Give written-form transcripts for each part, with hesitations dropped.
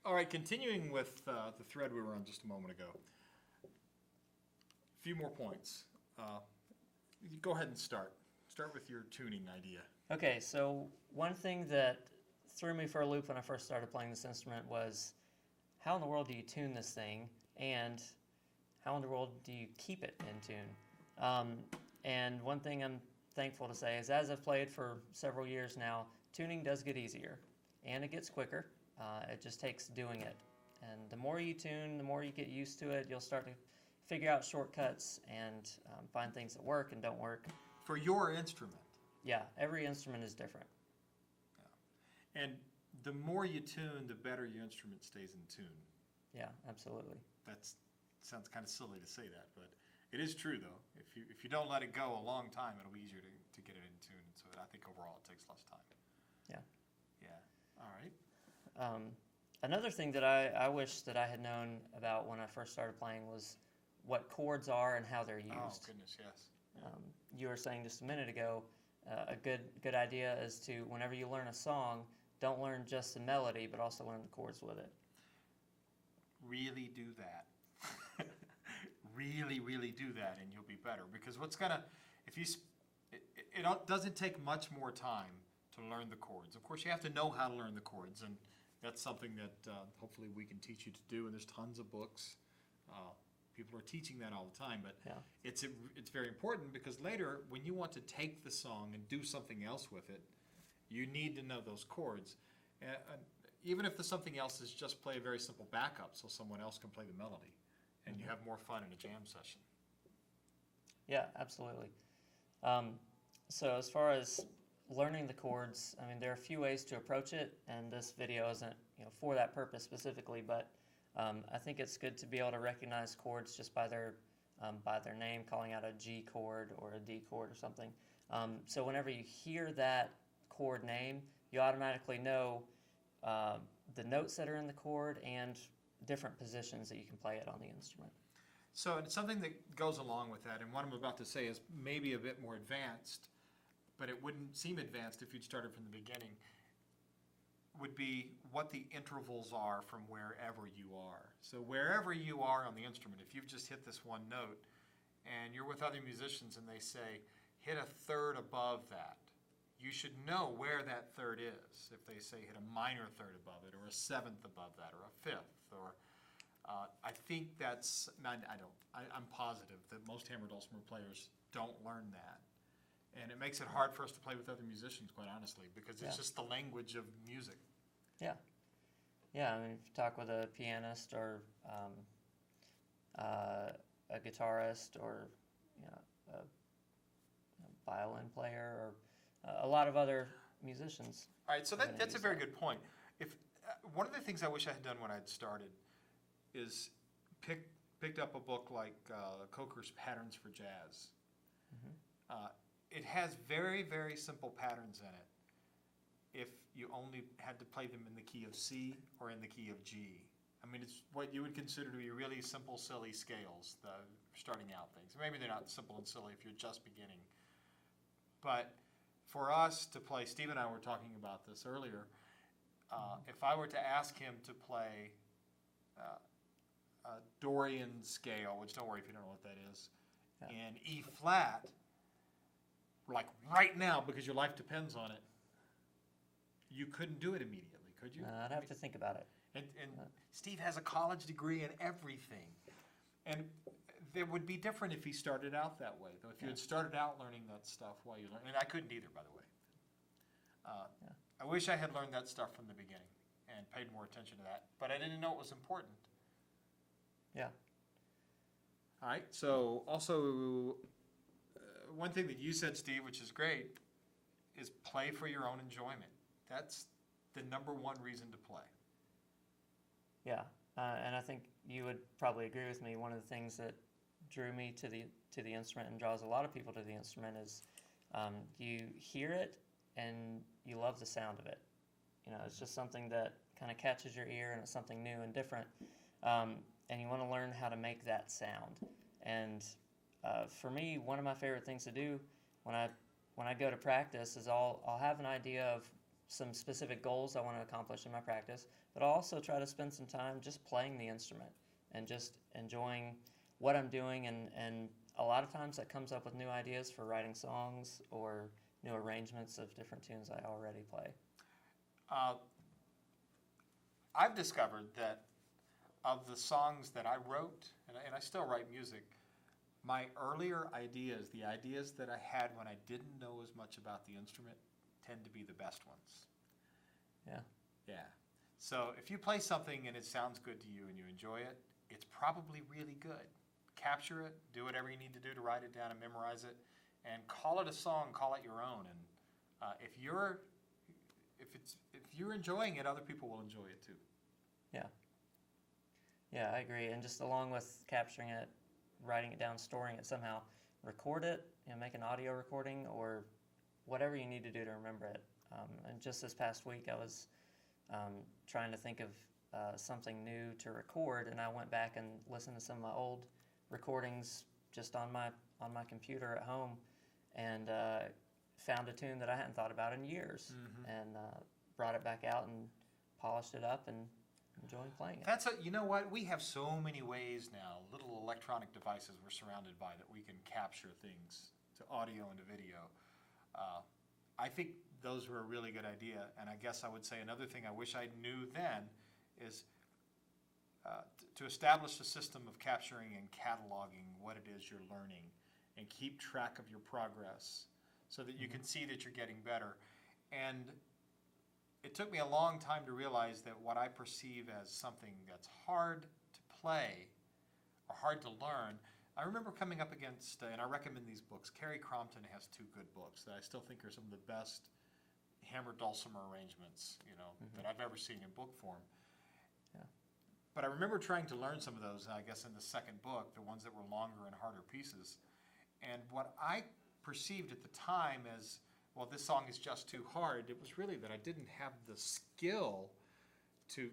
All right, continuing with the thread we were on just a moment ago. A few more points. Go ahead and start. Start with your tuning idea. Okay, so one thing that threw me for a loop when I first started playing this instrument was how in the world do you tune this thing, and how in the world do you keep it in tune? And one thing I'm thankful to say is, as I've played for several years now, tuning does get easier, and it gets quicker. It just takes doing it. And the more you tune, the more you get used to it, you'll start to figure out shortcuts and find things that work and don't work. For your instrument. Yeah, every instrument is different. Yeah. And the more you tune, the better your instrument stays in tune. Yeah, absolutely. That sounds kind of silly to say that, but it is true, though. If you don't let it go a long time, it'll be easier to get it in tune. So I think overall it takes less time. Yeah. Yeah. All right. Another thing that I wish that I had known about when I first started playing was what chords are and how they're used. Oh, goodness, yes. Yeah. You were saying just a minute ago, a good idea is to, whenever you learn a song, don't learn just the melody, but also learn the chords with it. Really do that. Really do that, and you'll be better. Because it doesn't take much more time to learn the chords. Of course, you have to know how to learn the chords, and that's something that hopefully we can teach you to do. And there's tons of books. People are teaching that all the time, but yeah. It's very important because later, when you want to take the song and do something else with it, you need to know those chords. Even if the something else is just play a very simple backup so someone else can play the melody, and you have more fun in a jam session. Yeah, absolutely. So as far as learning the chords, I mean, there are a few ways to approach it, and this video isn't for that purpose specifically, but I think it's good to be able to recognize chords just by their name, calling out a G chord or a D chord or something. So whenever you hear that chord name, you automatically know the notes that are in the chord and different positions that you can play it on the instrument. So it's something that goes along with that, and what I'm about to say is maybe a bit more advanced, but it wouldn't seem advanced if you'd started from the beginning, would be what the intervals are from wherever you are. So wherever you are on the instrument, if you've just hit this one note and you're with other musicians and they say, hit a third above that, you should know where that third is. If they say hit a minor third above it, or a seventh above that, or a fifth, or I think that's, I'm positive that most hammer dulcimer players don't learn that. And it makes it hard for us to play with other musicians, quite honestly, because it's just the language of music. Yeah. Yeah, I mean, if you talk with a pianist or a guitarist or a violin player or a lot of other musicians. All right, so that's a very good point. If one of the things I wish I had done when I'd started is picked up a book like Coker's Patterns for Jazz. Mm-hmm. It has very, very simple patterns in it if you only had to play them in the key of C or in the key of G. I mean, it's what you would consider to be really simple, silly scales, the starting out things. Maybe they're not simple and silly if you're just beginning. But for us to play, Steve and I were talking about this earlier, if I were to ask him to play a Dorian scale, which don't worry if you don't know what that is, in E flat, like right now, because your life depends on it, you couldn't do it immediately, could you? I'd have to think about it. And Steve has a college degree in everything. And it would be different if he started out that way, though. If you had started out learning that stuff while you learned, and I couldn't either, by the way. I wish I had learned that stuff from the beginning and paid more attention to that, but I didn't know it was important. Yeah. All right, so also one thing that you said, Steve, which is great, is play for your own enjoyment. That's the number one reason to play. Yeah, and I think you would probably agree with me. One of the things that drew me to the instrument and draws a lot of people to the instrument is you hear it and you love the sound of it. It's just something that kind of catches your ear, and it's something new and different. And you want to learn how to make that sound. And for me, one of my favorite things to do when I go to practice is I'll have an idea of some specific goals I want to accomplish in my practice, but I'll also try to spend some time just playing the instrument and just enjoying what I'm doing, and a lot of times that comes up with new ideas for writing songs or new arrangements of different tunes I already play. I've discovered that of the songs that I wrote, and I still write music, my earlier ideas, the ideas that I had when I didn't know as much about the instrument, tend to be the best ones. Yeah. Yeah. So if you play something and it sounds good to you and you enjoy it, it's probably really good. Capture it, do whatever you need to do to write it down and memorize it, and call it a song, call it your own. And if you're enjoying it, other people will enjoy it too. Yeah. Yeah, I agree. And just along with capturing it, writing it down, storing it somehow, record it, make an audio recording or whatever you need to do to remember it. And just this past week, I was trying to think of something new to record, and I went back and listened to some of my old recordings just on my computer at home, and found a tune that I hadn't thought about in years, and brought it back out and polished it up and enjoying playing it. You know what? We have so many ways now, little electronic devices we're surrounded by, that we can capture things to audio and to video. I think those were a really good idea, and I guess I would say another thing I wish I knew then is to establish a system of capturing and cataloging what it is you're learning and keep track of your progress so that you can see that you're getting better. And it took me a long time to realize that what I perceive as something that's hard to play or hard to learn, I remember coming up against, and I recommend these books. Carrie Crompton has 2 good books that I still think are some of the best hammer dulcimer arrangements, that I've ever seen in book form. Yeah. But I remember trying to learn some of those, I guess, in the second book, the ones that were longer and harder pieces. And what I perceived at the time as, well, this song is just too hard, it was really that I didn't have the skill to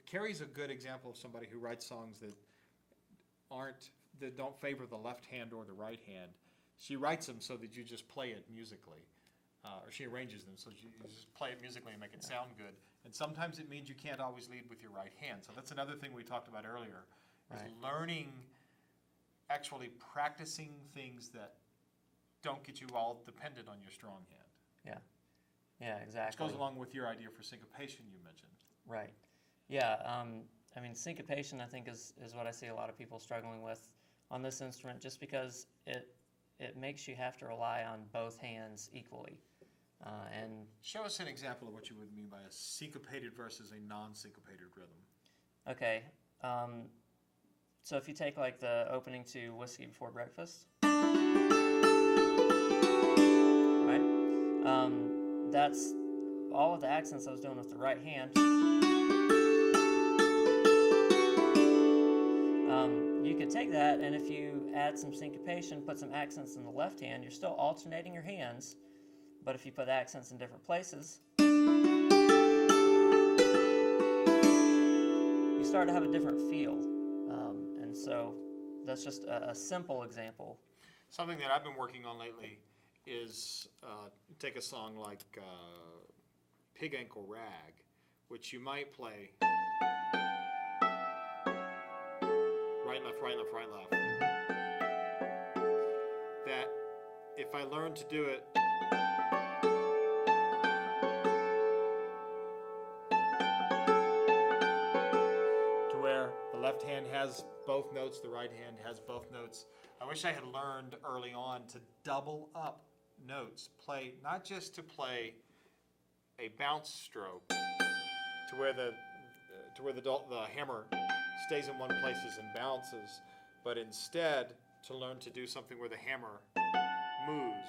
Carrie's a good example of somebody who writes songs that don't favor the left hand or the right hand. She writes them so that you just play it musically, or she arranges them so you just play it musically and make it sound good. And sometimes it means you can't always lead with your right hand. So that's another thing we talked about earlier, is learning, actually practicing things that don't get you all dependent on your strong hand. Yeah, exactly. Which goes along with your idea for syncopation you mentioned. Right. Yeah, I mean, syncopation, I think, is what I see a lot of people struggling with on this instrument, just because it makes you have to rely on both hands equally. And show us an example of what you would mean by a syncopated versus a non-syncopated rhythm. Okay. So if you take like the opening to Whiskey Before Breakfast, right? That's all of the accents I was doing with the right hand. You could take that, and if you add some syncopation, put some accents in the left hand, you're still alternating your hands, but if you put accents in different places, you start to have a different feel. And so that's just a simple example. Something that I've been working on lately is take a song like Pig Ankle Rag, which you might play right, left, right, left, right, left. That if I learn to do it to where the left hand has both notes, the right hand has both notes, I wish I had learned early on to double up notes, play not just to play a bounce stroke to where the hammer stays in one place and bounces, but instead to learn to do something where the hammer moves.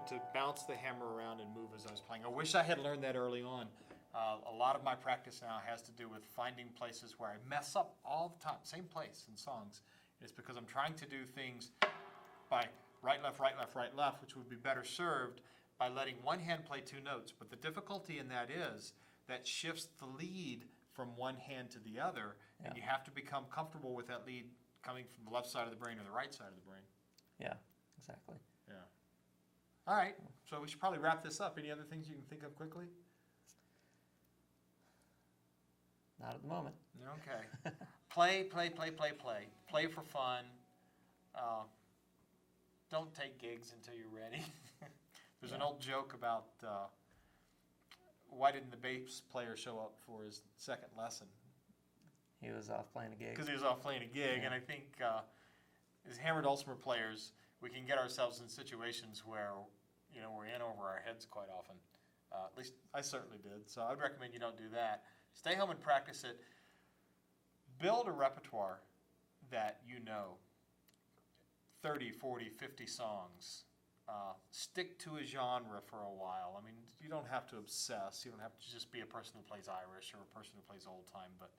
To bounce the hammer around and move as I was playing. I wish I had learned that early on. A lot of my practice now has to do with finding places where I mess up all the time, same place in songs. It's because I'm trying to do things by right, left, right, left, right, left, which would be better served by letting one hand play 2 notes. But the difficulty in that is that shifts the lead from one hand to the other, and you have to become comfortable with that lead coming from the left side of the brain or the right side of the brain. Yeah, exactly. Yeah. All right. So we should probably wrap this up. Any other things you can think of quickly? Not at the moment. Okay. Play. Play for fun. Don't take gigs until you're ready. There's an old joke about why didn't the bass player show up for his second lesson? He was off playing a gig. Because he was off playing a gig, and I think as hammered dulcimer players, we can get ourselves in situations where we're in over our heads quite often. At least I certainly did. So I'd recommend you don't do that. Stay home and practice it. Build a repertoire that 30, 40, 50 songs. Stick to a genre for a while. I mean, you don't have to obsess. You don't have to just be a person who plays Irish or a person who plays old time, but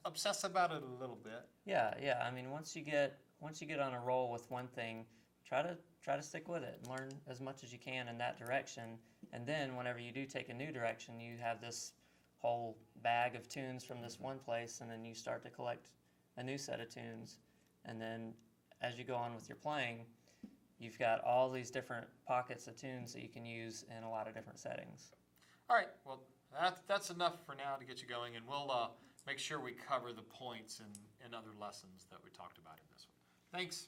obsess about it a little bit. Yeah. I mean, once you get on a roll with one thing, try to stick with it and learn as much as you can in that direction. And then whenever you do take a new direction, you have this whole bag of tunes from this one place, and then you start to collect a new set of tunes. And then as you go on with your playing, you've got all these different pockets of tunes that you can use in a lot of different settings. All right. Well, that's enough for now to get you going, and we'll make sure we cover the points in other lessons that we talked about in this one. Thanks.